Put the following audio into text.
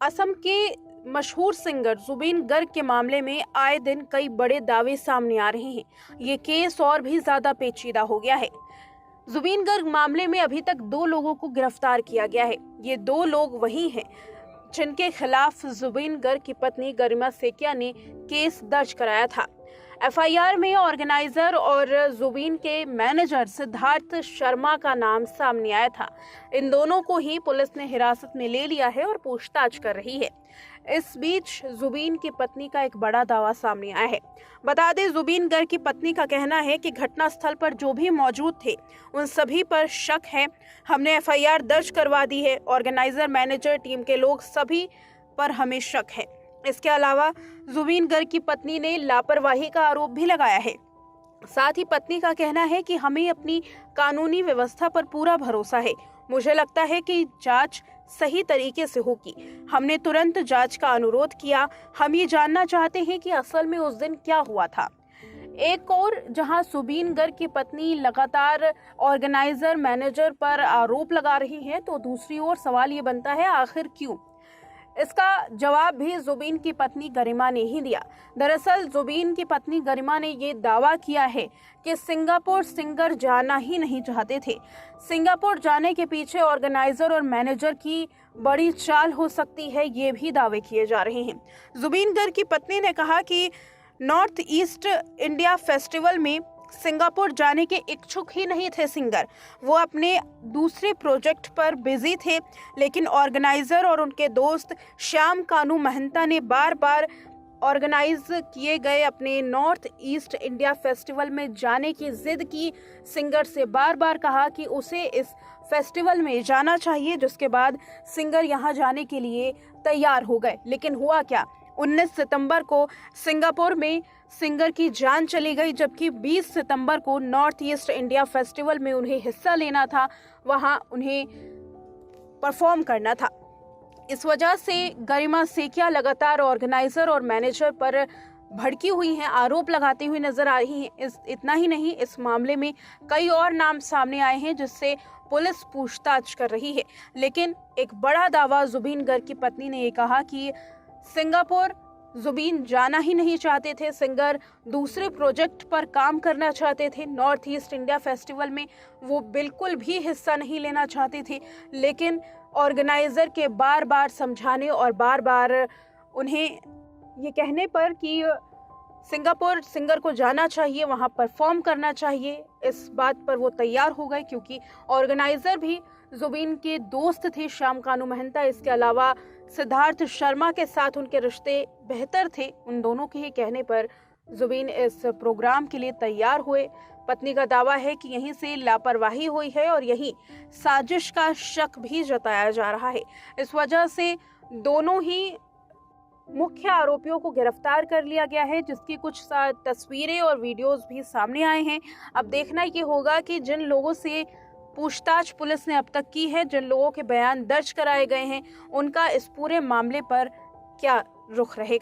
असम के मशहूर सिंगर जुबीन गर्ग के मामले में आए दिन कई बड़े दावे सामने आ रहे हैं। ये केस और भी ज्यादा पेचीदा हो गया है। जुबीन गर्ग मामले में अभी तक 2 लोगों को गिरफ्तार किया गया है। ये 2 लोग वही हैं जिनके खिलाफ जुबीन गर्ग की पत्नी गरिमा सेकिया ने केस दर्ज कराया था। एफआईआर में ऑर्गेनाइजर और जुबीन के मैनेजर सिद्धार्थ शर्मा का नाम सामने आया था। इन दोनों को ही पुलिस ने हिरासत में ले लिया है और पूछताछ कर रही है। इस बीच जुबीन की पत्नी का एक बड़ा दावा सामने आया है। बता दें, जुबीन गर्ग की पत्नी का कहना है कि घटनास्थल पर जो भी मौजूद थे उन सभी पर शक है। हमने एफआईआर दर्ज करवा दी है। ऑर्गेनाइजर, मैनेजर, टीम के लोग सभी पर हमें शक है। इसके अलावा जुबीन गर्ग की पत्नी ने लापरवाही का आरोप भी लगाया है। साथ ही पत्नी का कहना है कि हमें अपनी कानूनी व्यवस्था पर पूरा भरोसा है। मुझे लगता है कि जांच सही तरीके से होगी। हमने तुरंत जांच का अनुरोध किया। हम ये जानना चाहते हैं कि असल में उस दिन क्या हुआ था। एक और जहां जुबीन गर्ग की पत्नी लगातार ऑर्गेनाइजर, मैनेजर पर आरोप लगा रही है, तो दूसरी ओर सवाल ये बनता है, आखिर क्यों? इसका जवाब भी जुबीन की पत्नी गरिमा ने ही दिया। दरअसल जुबीन की पत्नी गरिमा ने ये दावा किया है कि सिंगापुर सिंगर जाना ही नहीं चाहते थे। सिंगापुर जाने के पीछे ऑर्गेनाइजर और मैनेजर की बड़ी चाल हो सकती है, ये भी दावे किए जा रहे हैं। जुबीन गर्ग की पत्नी ने कहा कि नॉर्थ ईस्ट इंडिया फेस्टिवल में सिंगापुर जाने के इच्छुक ही नहीं थे सिंगर। वो अपने दूसरे प्रोजेक्ट पर बिजी थे, लेकिन ऑर्गेनाइजर और उनके दोस्त श्याम कानू महंता ने बार बार ऑर्गेनाइज किए गए अपने नॉर्थ ईस्ट इंडिया फेस्टिवल में जाने की जिद की। सिंगर से बार बार कहा कि उसे इस फेस्टिवल में जाना चाहिए, जिसके बाद सिंगर यहाँ जाने के लिए तैयार हो गए। लेकिन हुआ क्या? 19 सितंबर को सिंगापुर में सिंगर की जान चली गई, जबकि 20 सितंबर को नॉर्थ ईस्ट इंडिया फेस्टिवल में उन्हें हिस्सा लेना था, वहां उन्हें परफॉर्म करना था। इस वजह से गरिमा सेकिया लगातार ऑर्गेनाइजर और मैनेजर पर भड़की हुई हैं, आरोप लगाती हुई नजर आ रही हैं। इतना ही नहीं, इस मामले में कई और नाम सामने आए हैं जिससे पुलिस पूछताछ कर रही है। लेकिन एक बड़ा दावा जुबीन गर्ग की पत्नी ने ये कहा कि सिंगापुर जुबीन जाना ही नहीं चाहते थे। सिंगर दूसरे प्रोजेक्ट पर काम करना चाहते थे। नॉर्थ ईस्ट इंडिया फेस्टिवल में वो बिल्कुल भी हिस्सा नहीं लेना चाहते थे, लेकिन ऑर्गेनाइजर के बार बार समझाने और बार बार उन्हें ये कहने पर कि सिंगापुर सिंगर को जाना चाहिए, वहां परफॉर्म करना चाहिए, इस बात पर वो तैयार हो गए, क्योंकि ऑर्गेनाइजर भी जुबीन के दोस्त थे, श्याम कानू महंता। इसके अलावा सिद्धार्थ शर्मा के साथ उनके रिश्ते बेहतर थे। उन दोनों के ही कहने पर जुबीन इस प्रोग्राम के लिए तैयार हुए। पत्नी का दावा है कि यहीं से लापरवाही हुई है और यहीं साजिश का शक भी जताया जा रहा है। इस वजह से दोनों ही मुख्य आरोपियों को गिरफ्तार कर लिया गया है, जिसकी कुछ तस्वीरें और वीडियोस भी सामने आए हैं। अब देखना ये होगा कि जिन लोगों से पूछताछ पुलिस ने अब तक की है, जिन लोगों के बयान दर्ज कराए गए हैं, उनका इस पूरे मामले पर क्या रुख रहेगा।